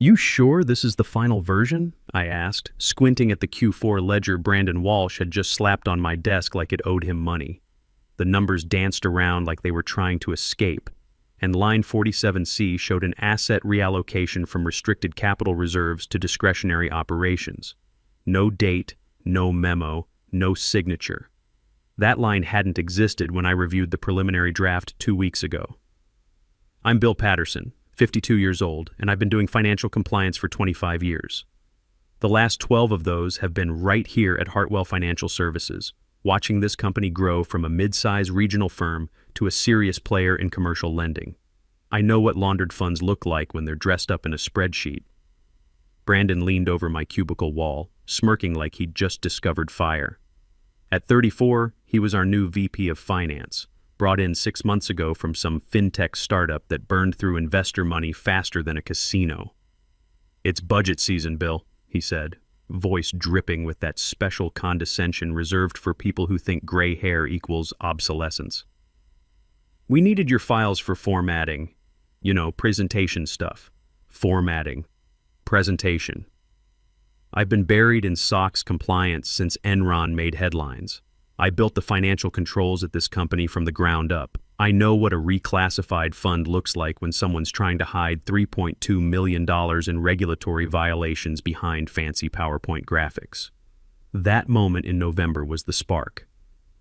You sure this is the final version? I asked, squinting at the Q4 ledger Brandon Walsh had just slapped on my desk like it owed him money. The numbers danced around like they were trying to escape, and line 47C showed an asset reallocation from restricted capital reserves to discretionary operations. No date, no memo, no signature. That line hadn't existed when I reviewed the preliminary draft 2 weeks ago. I'm Bill Patterson, 52 years old, and I've been doing financial compliance for 25 years. The last 12 of those have been right here at Hartwell Financial Services, watching this company grow from a mid-size regional firm to a serious player in commercial lending. I know what laundered funds look like when they're dressed up in a spreadsheet. Brandon leaned over my cubicle wall, smirking like he'd just discovered fire. At 34, he was our new VP of Finance, brought in 6 months ago from some fintech startup that burned through investor money faster than a casino. "It's budget season, Bill," he said, voice dripping with that special condescension reserved for people who think gray hair equals obsolescence. "We needed your files for formatting. Presentation stuff. Formatting. Presentation. I've been buried in SOX compliance since Enron made headlines. I built the financial controls at this company from the ground up. I know what a reclassified fund looks like when someone's trying to hide $3.2 million in regulatory violations behind fancy PowerPoint graphics." That moment in November was the spark.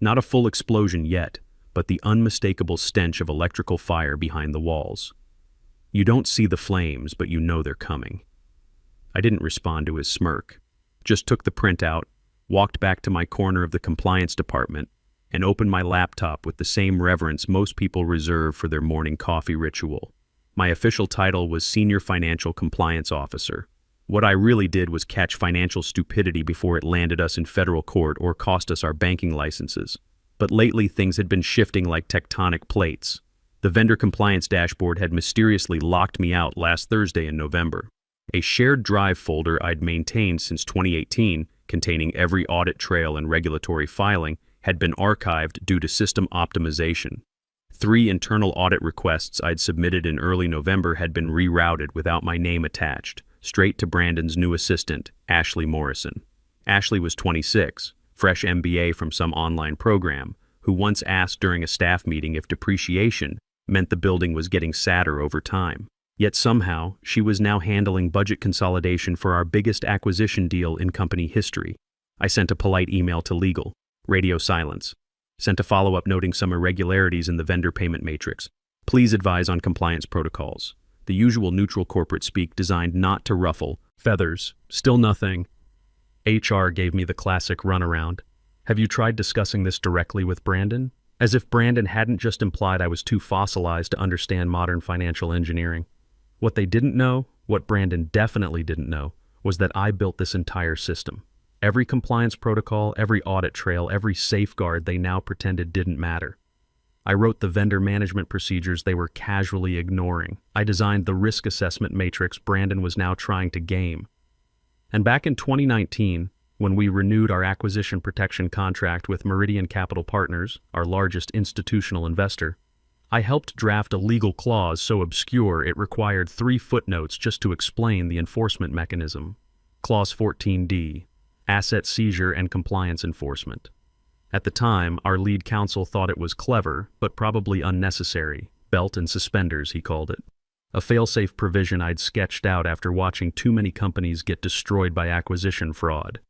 Not a full explosion yet, but the unmistakable stench of electrical fire behind the walls. You don't see the flames, but you know they're coming. I didn't respond to his smirk, just took the printout, walked back to my corner of the compliance department, and opened my laptop with the same reverence most people reserve for their morning coffee ritual. My official title was Senior Financial Compliance Officer. What I really did was catch financial stupidity before it landed us in federal court or cost us our banking licenses. But lately things had been shifting like tectonic plates. The vendor compliance dashboard had mysteriously locked me out last Thursday in November. A shared drive folder I'd maintained since 2018, containing every audit trail and regulatory filing, had been archived due to system optimization. 3 internal audit requests I'd submitted in early November had been rerouted without my name attached, straight to Brandon's new assistant, Ashley Morrison. Ashley was 26, fresh MBA from some online program, who once asked during a staff meeting if depreciation meant the building was getting sadder over time. Yet somehow, she was now handling budget consolidation for our biggest acquisition deal in company history. I sent a polite email to legal. Radio silence. Sent a follow-up noting some irregularities in the vendor payment matrix. Please advise on compliance protocols. The usual neutral corporate speak designed not to ruffle feathers. Still nothing. HR gave me the classic runaround. "Have you tried discussing this directly with Brandon?" As if Brandon hadn't just implied I was too fossilized to understand modern financial engineering. What they didn't know, what Brandon definitely didn't know, was that I built this entire system. Every compliance protocol, every audit trail, every safeguard they now pretended didn't matter. I wrote the vendor management procedures they were casually ignoring. I designed the risk assessment matrix Brandon was now trying to game. And back in 2019, when we renewed our acquisition protection contract with Meridian Capital Partners, our largest institutional investor, I helped draft a legal clause so obscure it required 3 footnotes just to explain the enforcement mechanism. Clause 14D, Asset Seizure and Compliance Enforcement. At the time, our lead counsel thought it was clever, but probably unnecessary. Belt and suspenders, he called it. A fail-safe provision I'd sketched out after watching too many companies get destroyed by acquisition fraud.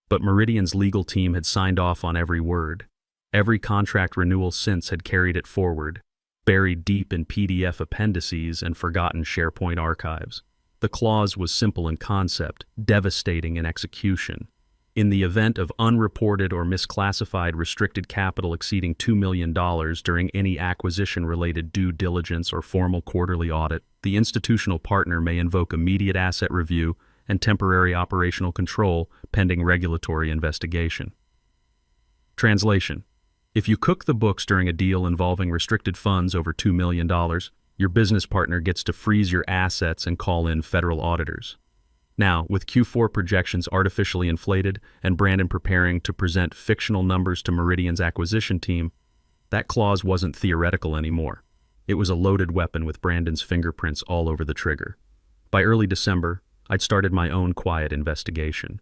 But Meridian's legal team had signed off on every word. Every contract renewal since had carried it forward, buried deep in PDF appendices and forgotten SharePoint archives. The clause was simple in concept, devastating in execution. In the event of unreported or misclassified restricted capital exceeding $2 million during any acquisition-related due diligence or formal quarterly audit, the institutional partner may invoke immediate asset review and temporary operational control pending regulatory investigation. Translation: if you cook the books during a deal involving restricted funds over $2 million, your business partner gets to freeze your assets and call in federal auditors. Now, with Q4 projections artificially inflated and Brandon preparing to present fictional numbers to Meridian's acquisition team, that clause wasn't theoretical anymore. It was a loaded weapon with Brandon's fingerprints all over the trigger. By early December, I'd started my own quiet investigation.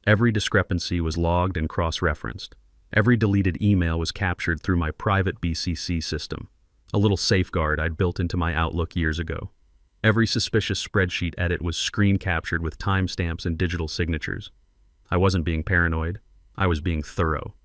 Every discrepancy was logged and cross-referenced. Every deleted email was captured through my private BCC system, a little safeguard I'd built into my Outlook years ago. Every suspicious spreadsheet edit was screen captured with timestamps and digital signatures. I wasn't being paranoid. I was being thorough.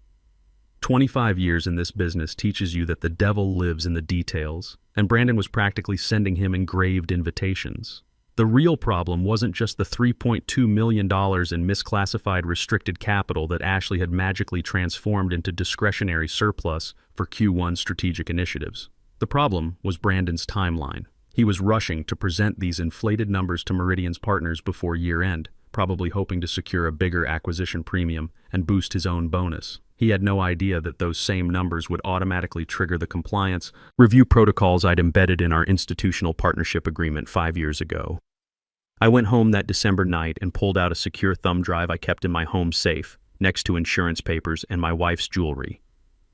25 years in this business teaches you that the devil lives in the details, and Brandon was practically sending him engraved invitations. The real problem wasn't just the $3.2 million in misclassified restricted capital that Ashley had magically transformed into discretionary surplus for Q1 strategic initiatives. The problem was Brandon's timeline. He was rushing to present these inflated numbers to Meridian's partners before year-end, probably hoping to secure a bigger acquisition premium and boost his own bonus. He had no idea that those same numbers would automatically trigger the compliance review protocols I'd embedded in our institutional partnership agreement 5 years ago. I went home that December night and pulled out a secure thumb drive I kept in my home safe, next to insurance papers and my wife's jewelry.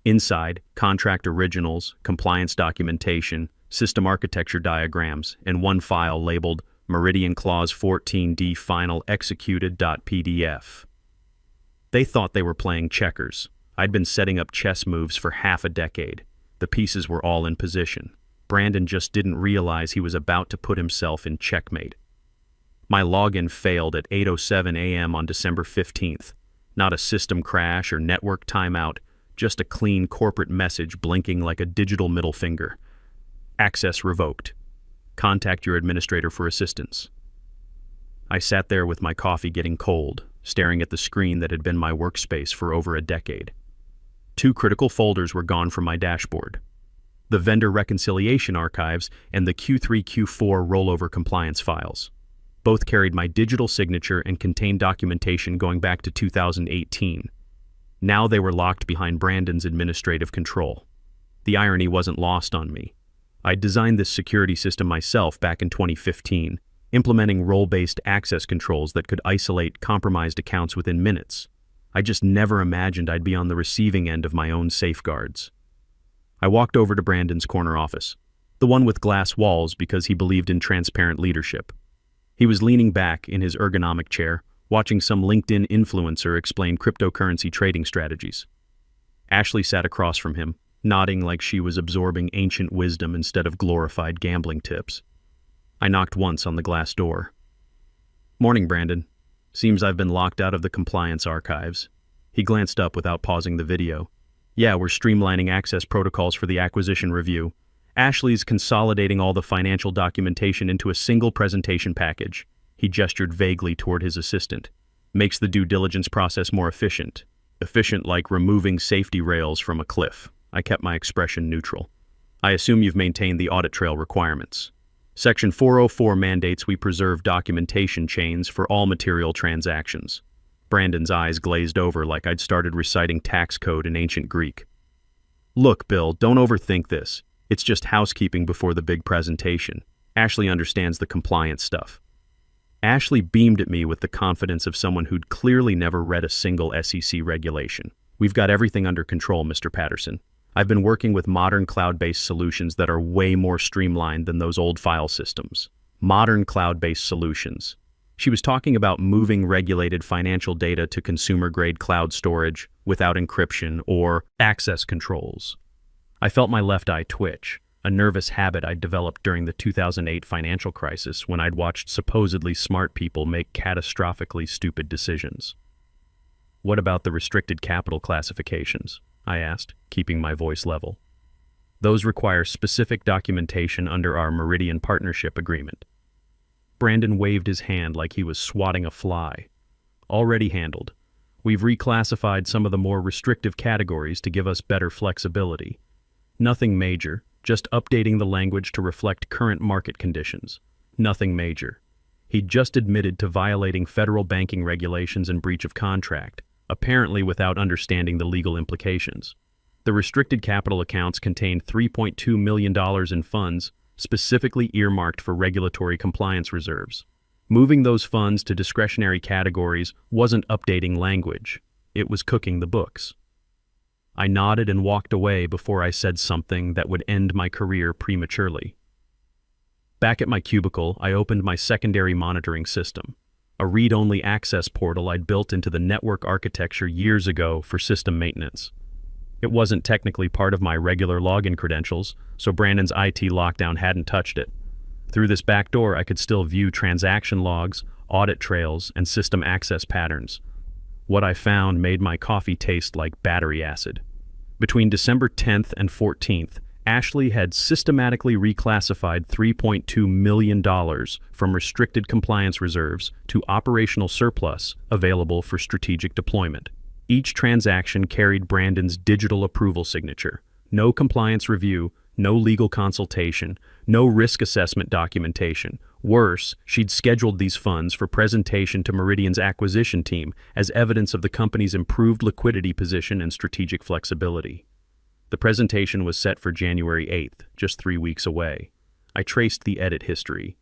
Inside, contract originals, compliance documentation, system architecture diagrams, and one file labeled Meridian Clause 14D Final Executed.pdf. They thought they were playing checkers. I'd been setting up chess moves for half a decade. The pieces were all in position. Brandon just didn't realize he was about to put himself in checkmate. My login failed at 8:07 a.m. on December 15th. Not a system crash or network timeout, just a clean corporate message blinking like a digital middle finger. Access revoked. Contact your administrator for assistance. I sat there with my coffee getting cold, staring at the screen that had been my workspace for over a decade. 2 critical folders were gone from my dashboard: the vendor reconciliation archives and the Q3-Q4 rollover compliance files. Both carried my digital signature and contained documentation going back to 2018. Now they were locked behind Brandon's administrative control. The irony wasn't lost on me. I'd designed this security system myself back in 2015, implementing role-based access controls that could isolate compromised accounts within minutes. I just never imagined I'd be on the receiving end of my own safeguards. I walked over to Brandon's corner office, the one with glass walls because he believed in transparent leadership. He was leaning back in his ergonomic chair, watching some LinkedIn influencer explain cryptocurrency trading strategies. Ashley sat across from him, nodding like she was absorbing ancient wisdom instead of glorified gambling tips. I knocked once on the glass door. "Morning, Brandon. Seems I've been locked out of the compliance archives." He glanced up without pausing the video. "Yeah, we're streamlining access protocols for the acquisition review. Ashley's consolidating all the financial documentation into a single presentation package." He gestured vaguely toward his assistant. "Makes the due diligence process more efficient. Efficient like removing safety rails from a cliff." I kept my expression neutral. "I assume you've maintained the audit trail requirements. Section 404 mandates we preserve documentation chains for all material transactions." Brandon's eyes glazed over like I'd started reciting tax code in ancient Greek. "Look, Bill, don't overthink this. It's just housekeeping before the big presentation. Ashley understands the compliance stuff." Ashley beamed at me with the confidence of someone who'd clearly never read a single SEC regulation. "We've got everything under control, Mr. Patterson. I've been working with modern cloud-based solutions that are way more streamlined than those old file systems." Modern cloud-based solutions. She was talking about moving regulated financial data to consumer-grade cloud storage without encryption or access controls. I felt my left eye twitch, a nervous habit I'd developed during the 2008 financial crisis when I'd watched supposedly smart people make catastrophically stupid decisions. "What about the restricted capital classifications?" I asked, keeping my voice level. "Those require specific documentation under our Meridian partnership agreement." Brandon waved his hand like he was swatting a fly. "Already handled. We've reclassified some of the more restrictive categories to give us better flexibility. Nothing major, just updating the language to reflect current market conditions. Nothing major." He'd just admitted to violating federal banking regulations and breach of contract, apparently without understanding the legal implications. The restricted capital accounts contained $3.2 million in funds specifically earmarked for regulatory compliance reserves. Moving those funds to discretionary categories wasn't updating language. It was cooking the books. I nodded and walked away before I said something that would end my career prematurely. Back at my cubicle, I opened my secondary monitoring system, a read-only access portal I'd built into the network architecture years ago for system maintenance. It wasn't technically part of my regular login credentials, so Brandon's IT lockdown hadn't touched it. Through this back door, I could still view transaction logs, audit trails, and system access patterns. What I found made my coffee taste like battery acid. Between December 10th and 14th, Ashley had systematically reclassified $3.2 million from restricted compliance reserves to operational surplus available for strategic deployment. Each transaction carried Brandon's digital approval signature. No compliance review, no legal consultation, no risk assessment documentation. Worse, she'd scheduled these funds for presentation to Meridian's acquisition team as evidence of the company's improved liquidity position and strategic flexibility. The presentation was set for January 8th, just 3 weeks away. I traced the edit history.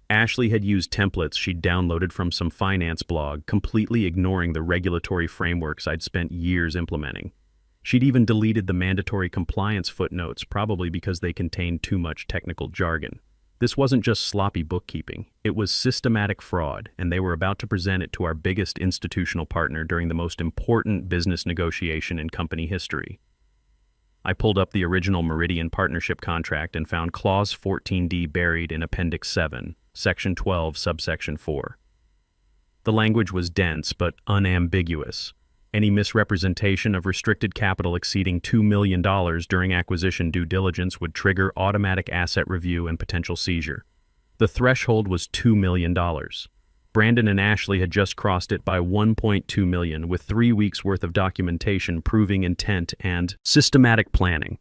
Ashley had used templates she'd downloaded from some finance blog, completely ignoring the regulatory frameworks I'd spent years implementing. She'd even deleted the mandatory compliance footnotes, probably because they contained too much technical jargon. This wasn't just sloppy bookkeeping, it was systematic fraud, and they were about to present it to our biggest institutional partner during the most important business negotiation in company history. I pulled up the original Meridian partnership contract and found Clause 14D buried in Appendix 7, Section 12, Subsection 4. The language was dense but unambiguous. Any misrepresentation of restricted capital exceeding $2 million during acquisition due diligence would trigger automatic asset review and potential seizure. The threshold was $2 million. Brandon and Ashley had just crossed it by $1.2 million, with 3 weeks' worth of documentation proving intent and systematic planning.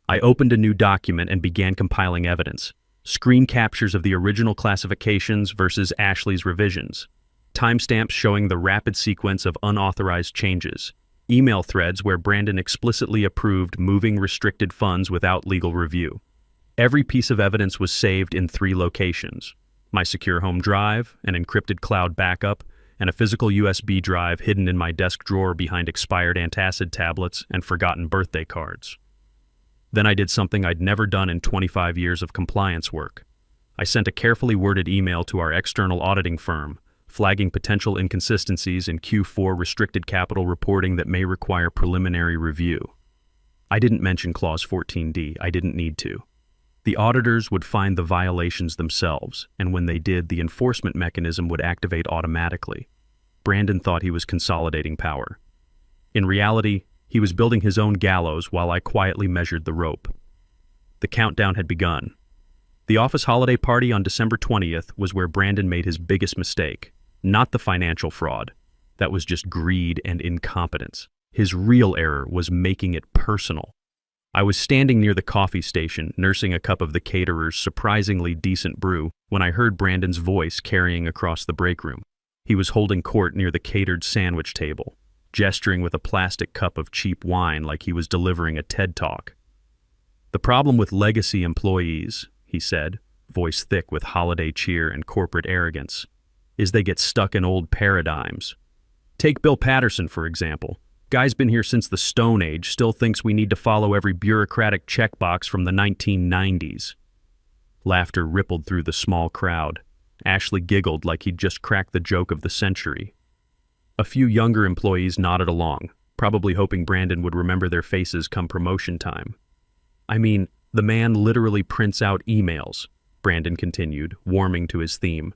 I opened a new document and began compiling evidence. Screen captures of the original classifications versus Ashley's revisions. Timestamps showing the rapid sequence of unauthorized changes. Email threads where Brandon explicitly approved moving restricted funds without legal review. Every piece of evidence was saved in 3 locations: my secure home drive, an encrypted cloud backup, and a physical USB drive hidden in my desk drawer behind expired antacid tablets and forgotten birthday cards. Then I did something I'd never done in 25 years of compliance work. I sent a carefully worded email to our external auditing firm, flagging potential inconsistencies in Q4 restricted capital reporting that may require preliminary review. I didn't mention Clause 14D, I didn't need to. The auditors would find the violations themselves, and when they did, the enforcement mechanism would activate automatically. Brandon thought he was consolidating power. In reality, he was building his own gallows while I quietly measured the rope. The countdown had begun. The office holiday party on December 20th was where Brandon made his biggest mistake. Not the financial fraud. That was just greed and incompetence. His real error was making it personal. I was standing near the coffee station, nursing a cup of the caterer's surprisingly decent brew, when I heard Brandon's voice carrying across the break room. He was holding court near the catered sandwich table, gesturing with a plastic cup of cheap wine like he was delivering a TED Talk. "The problem with legacy employees," he said, voice thick with holiday cheer and corporate arrogance, "is they get stuck in old paradigms. Take Bill Patterson, for example. Guy's been here since the Stone Age, still thinks we need to follow every bureaucratic checkbox from the 1990s. Laughter rippled through the small crowd. Ashley giggled like he'd just cracked the joke of the century. A few younger employees nodded along, probably hoping Brandon would remember their faces come promotion time. "I mean, the man literally prints out emails," Brandon continued, warming to his theme.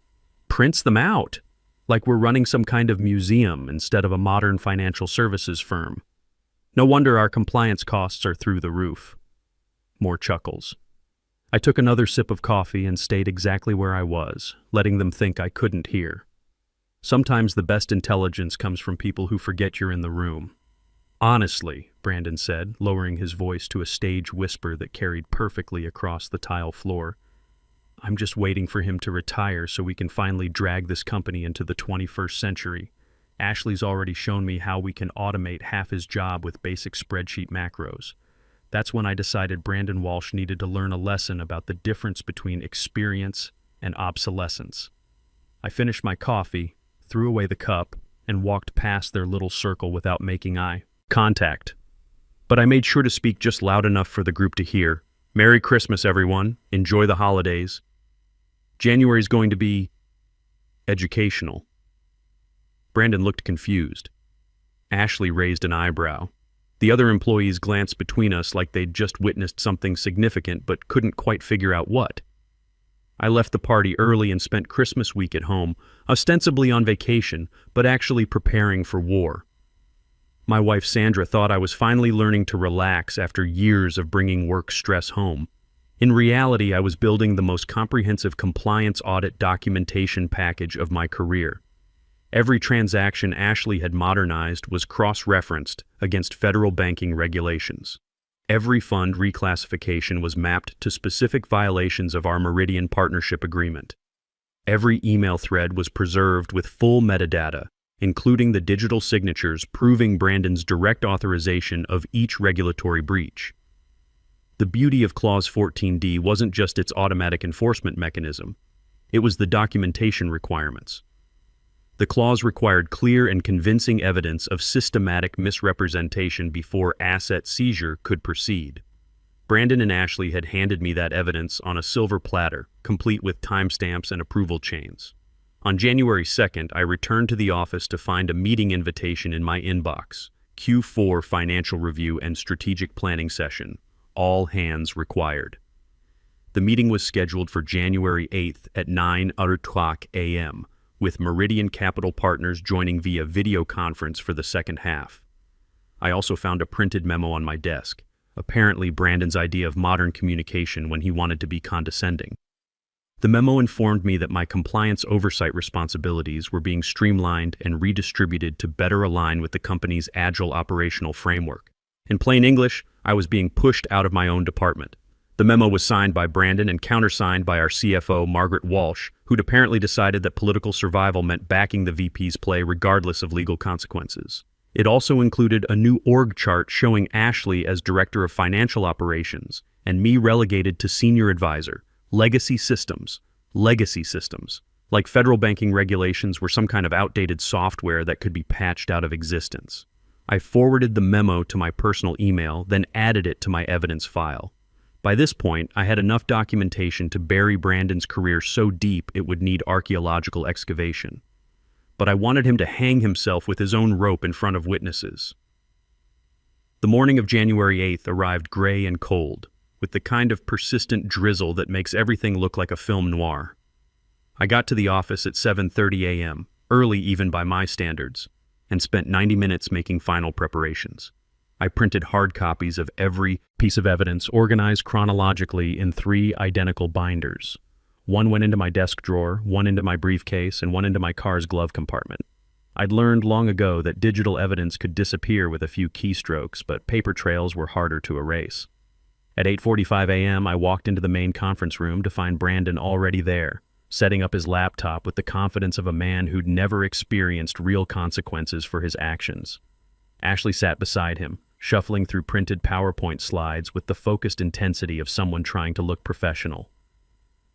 "Prints them out! Like we're running some kind of museum instead of a modern financial services firm. No wonder our compliance costs are through the roof." More chuckles. I took another sip of coffee and stayed exactly where I was, letting them think I couldn't hear. Sometimes the best intelligence comes from people who forget you're in the room. "Honestly," Brandon said, lowering his voice to a stage whisper that carried perfectly across the tile floor, "I'm just waiting for him to retire so we can finally drag this company into the 21st century. Ashley's already shown me how we can automate half his job with basic spreadsheet macros. That's when I decided Brandon Walsh needed to learn a lesson about the difference between experience and obsolescence." I finished my coffee, threw away the cup, and walked past their little circle without making eye contact. But I made sure to speak just loud enough for the group to hear. "Merry Christmas, everyone. Enjoy the holidays." January is going to be educational. Brandon looked confused. Ashley raised an eyebrow. The other employees glanced between us like they'd just witnessed something significant but couldn't quite figure out what. I left the party early and spent Christmas week at home, ostensibly on vacation, but actually preparing for war. My wife Sandra thought I was finally learning to relax after years of bringing work stress home. In reality, I was building the most comprehensive compliance audit documentation package of my career. Every transaction Ashley had modernized was cross-referenced against federal banking regulations. Every fund reclassification was mapped to specific violations of our Meridian Partnership Agreement. Every email thread was preserved with full metadata, including the digital signatures proving Brandon's direct authorization of each regulatory breach. The beauty of Clause 14D wasn't just its automatic enforcement mechanism, it was the documentation requirements. The clause required clear and convincing evidence of systematic misrepresentation before asset seizure could proceed. Brandon and Ashley had handed me that evidence on a silver platter, complete with timestamps and approval chains. On January 2nd, I returned to the office to find a meeting invitation in my inbox. Q4 Financial Review and Strategic Planning Session. All hands required. The meeting was scheduled for January 8th at 9:00 a.m., with Meridian Capital Partners joining via video conference for the second half. I also found a printed memo on my desk, apparently Brandon's idea of modern communication when he wanted to be condescending. The memo informed me that my compliance oversight responsibilities were being streamlined and redistributed to better align with the company's agile operational framework. In plain English, I was being pushed out of my own department. The memo was signed by Brandon and countersigned by our CFO, Margaret Walsh, who'd apparently decided that political survival meant backing the VP's play regardless of legal consequences. It also included a new org chart showing Ashley as Director of Financial Operations and me relegated to Senior Advisor, Legacy Systems. Legacy systems, like federal banking regulations, were some kind of outdated software that could be patched out of existence. I forwarded the memo to my personal email, then added it to my evidence file. By this point, I had enough documentation to bury Brandon's career so deep it would need archaeological excavation. But I wanted him to hang himself with his own rope in front of witnesses. The morning of January 8th arrived gray and cold, with the kind of persistent drizzle that makes everything look like a film noir. I got to the office at 7:30 a.m., early even by my standards, and spent 90 minutes making final preparations. I printed hard copies of every piece of evidence organized chronologically in 3 identical binders. One went into my desk drawer, one into my briefcase, and one into my car's glove compartment. I'd learned long ago that digital evidence could disappear with a few keystrokes, but paper trails were harder to erase. At 8:45 a.m., I walked into the main conference room to find Brandon already there, setting up his laptop with the confidence of a man who'd never experienced real consequences for his actions. Ashley sat beside him, shuffling through printed PowerPoint slides with the focused intensity of someone trying to look professional.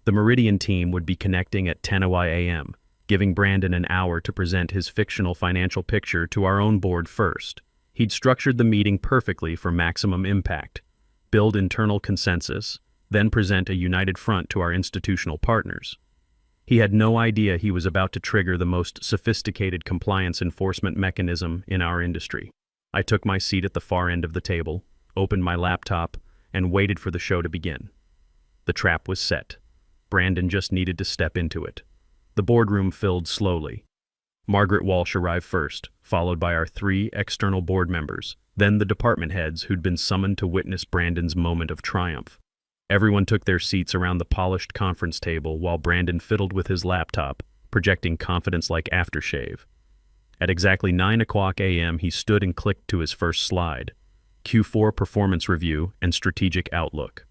The Meridian team would be connecting at 10:00 a.m., giving Brandon an hour to present his fictional financial picture to our own board first. He'd structured the meeting perfectly for maximum impact, build internal consensus, then present a united front to our institutional partners. He had no idea he was about to trigger the most sophisticated compliance enforcement mechanism in our industry. I took my seat at the far end of the table, opened my laptop, and waited for the show to begin. The trap was set. Brandon just needed to step into it. The boardroom filled slowly. Margaret Walsh arrived first, followed by our 3 external board members, then the department heads who'd been summoned to witness Brandon's moment of triumph. Everyone took their seats around the polished conference table while Brandon fiddled with his laptop, projecting confidence like aftershave. At exactly 9:00 a.m., he stood and clicked to his first slide, Q4 Performance Review and Strategic Outlook.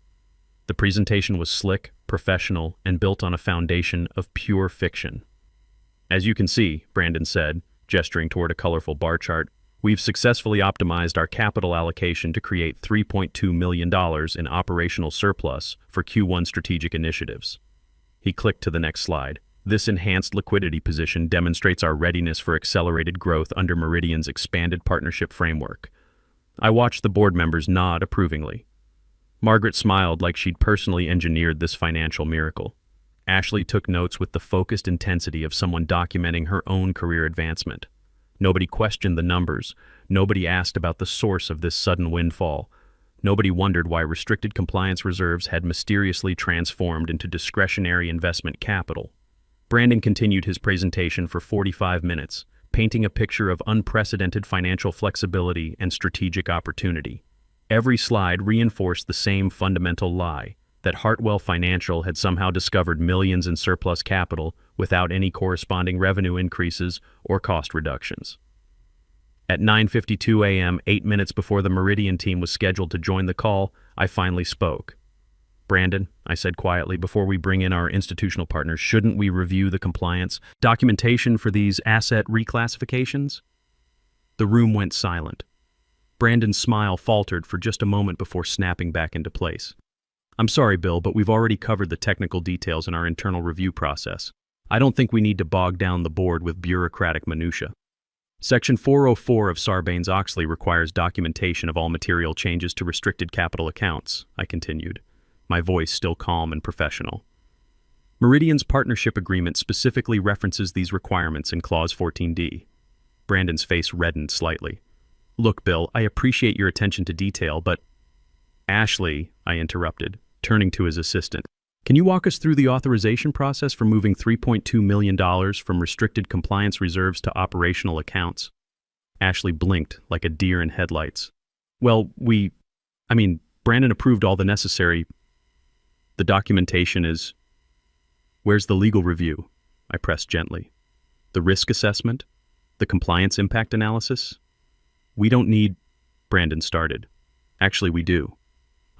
The presentation was slick, professional, and built on a foundation of pure fiction. As you can see, Brandon said, gesturing toward a colorful bar chart, we've successfully optimized our capital allocation to create $3.2 million in operational surplus for Q1 strategic initiatives. He clicked to the next slide. This enhanced liquidity position demonstrates our readiness for accelerated growth under Meridian's expanded partnership framework. I watched the board members nod approvingly. Margaret smiled like she'd personally engineered this financial miracle. Ashley took notes with the focused intensity of someone documenting her own career advancement. Nobody questioned the numbers. Nobody asked about the source of this sudden windfall. Nobody wondered why restricted compliance reserves had mysteriously transformed into discretionary investment capital. Brandon continued his presentation for 45 minutes, painting a picture of unprecedented financial flexibility and strategic opportunity. Every slide reinforced the same fundamental lie, that Hartwell Financial had somehow discovered millions in surplus capital without any corresponding revenue increases or cost reductions. At 9:52 a.m., 8 minutes before the Meridian team was scheduled to join the call, I finally spoke. "Brandon," I said quietly, "before we bring in our institutional partners, shouldn't we review the compliance documentation for these asset reclassifications?" The room went silent. Brandon's smile faltered for just a moment before snapping back into place. "I'm sorry, Bill, but we've already covered the technical details in our internal review process. I don't think we need to bog down the board with bureaucratic minutia. Section 404 of Sarbanes-Oxley requires documentation of all material changes to restricted capital accounts," I continued, my voice still calm and professional. "Meridian's partnership agreement specifically references these requirements in Clause 14D. Brandon's face reddened slightly. "Look, Bill, I appreciate your attention to detail, but—" "Ashley," I interrupted, turning to his assistant, "can you walk us through the authorization process for moving $3.2 million from restricted compliance reserves to operational accounts?" Ashley blinked like a deer in headlights. "Well, Brandon approved all the necessary. The documentation is—" "Where's the legal review?" I pressed gently. "The risk assessment? The compliance impact analysis?" "We don't need—" Brandon started. "Actually, we do."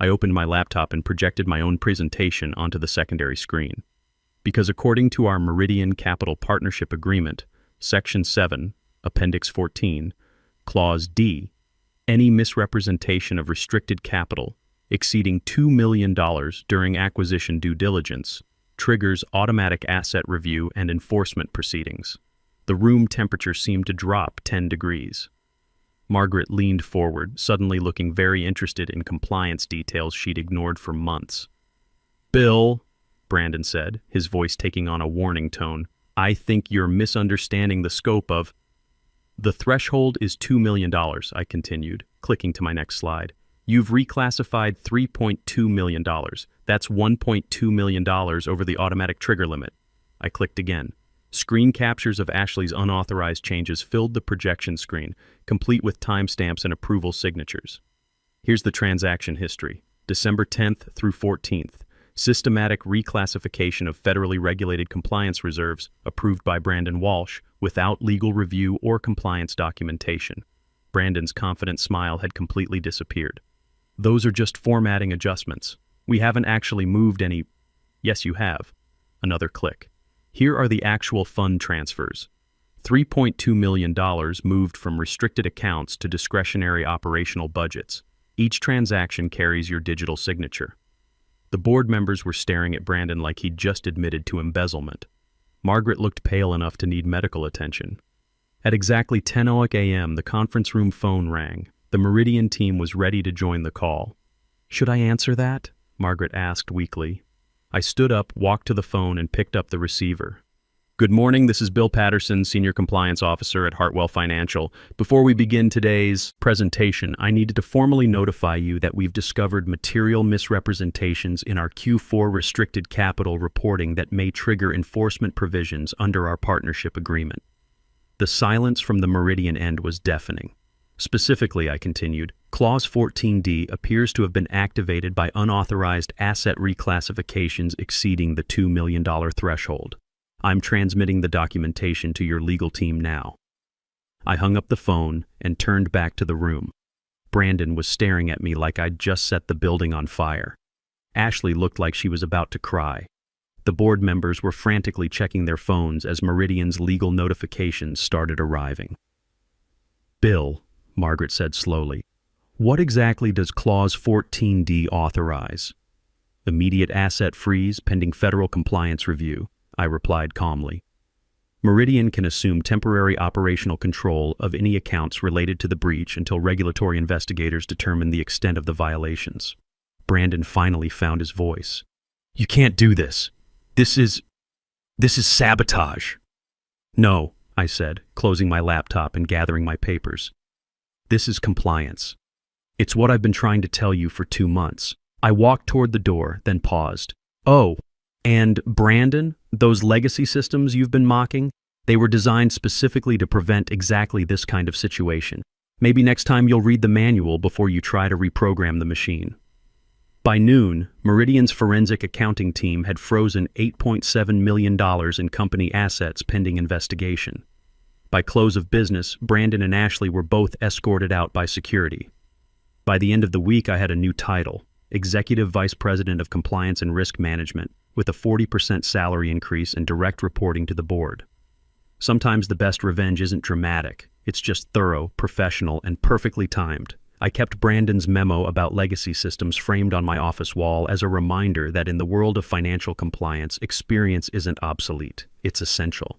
I opened my laptop and projected my own presentation onto the secondary screen. "Because according to our Meridian Capital Partnership Agreement, Section 7, Appendix 14, Clause D, any misrepresentation of restricted capital exceeding $2 million during acquisition due diligence triggers automatic asset review and enforcement proceedings." The room temperature seemed to drop 10 degrees. Margaret leaned forward, suddenly looking very interested in compliance details she'd ignored for months. "Bill," Brandon said, his voice taking on a warning tone, "I think you're misunderstanding the scope of—" "The threshold is $2 million, I continued, clicking to my next slide. "You've reclassified $3.2 million. That's $1.2 million over the automatic trigger limit." I clicked again. Screen captures of Ashley's unauthorized changes filled the projection screen, complete with timestamps and approval signatures. Here's the transaction history. December 10th through 14th. Systematic reclassification of federally regulated compliance reserves approved by Brandon Walsh without legal review or compliance documentation. Brandon's confident smile had completely disappeared. "Those are just formatting adjustments. We haven't actually moved any—" "Yes, you have." Another click. "Here are the actual fund transfers. $3.2 million moved from restricted accounts to discretionary operational budgets. Each transaction carries your digital signature." The board members were staring at Brandon like he'd just admitted to embezzlement. Margaret looked pale enough to need medical attention. At exactly 10:00 a.m., the conference room phone rang. The Meridian team was ready to join the call. "Should I answer that?" Margaret asked weakly. I stood up, walked to the phone, and picked up the receiver. "Good morning, this is Bill Patterson, Senior Compliance Officer at Hartwell Financial. Before we begin today's presentation, I needed to formally notify you that we've discovered material misrepresentations in our Q4 restricted capital reporting that may trigger enforcement provisions under our partnership agreement." The silence from the Meridian end was deafening. "Specifically," I continued, Clause 14D appears to have been activated by unauthorized asset reclassifications exceeding the $2 million threshold. I'm transmitting the documentation to your legal team now." I hung up the phone and turned back to the room. Brandon was staring at me like I'd just set the building on fire. Ashley looked like she was about to cry. The board members were frantically checking their phones as Meridian's legal notifications started arriving. "Bill," Margaret said slowly, "what exactly does Clause 14D authorize?" "Immediate asset freeze pending federal compliance review," I replied calmly. "Meridian can assume temporary operational control of any accounts related to the breach until regulatory investigators determine the extent of the violations." Brandon finally found his voice. "You can't do this. This is sabotage. No, I said, closing my laptop and gathering my papers. This is compliance. It's what I've been trying to tell you for 2 months. I walked toward the door, then paused. Oh, and Brandon, those legacy systems you've been mocking, they were designed specifically to prevent exactly this kind of situation. Maybe next time you'll read the manual before you try to reprogram the machine. By noon, Meridian's forensic accounting team had frozen $8.7 million in company assets pending investigation. By close of business, Brandon and Ashley were both escorted out by security. By the end of the week, I had a new title, Executive Vice President of Compliance and Risk Management, with a 40% salary increase and direct reporting to the board. Sometimes the best revenge isn't dramatic. It's just thorough, professional, and perfectly timed. I kept Brandon's memo about legacy systems framed on my office wall as a reminder that in the world of financial compliance, experience isn't obsolete. It's essential.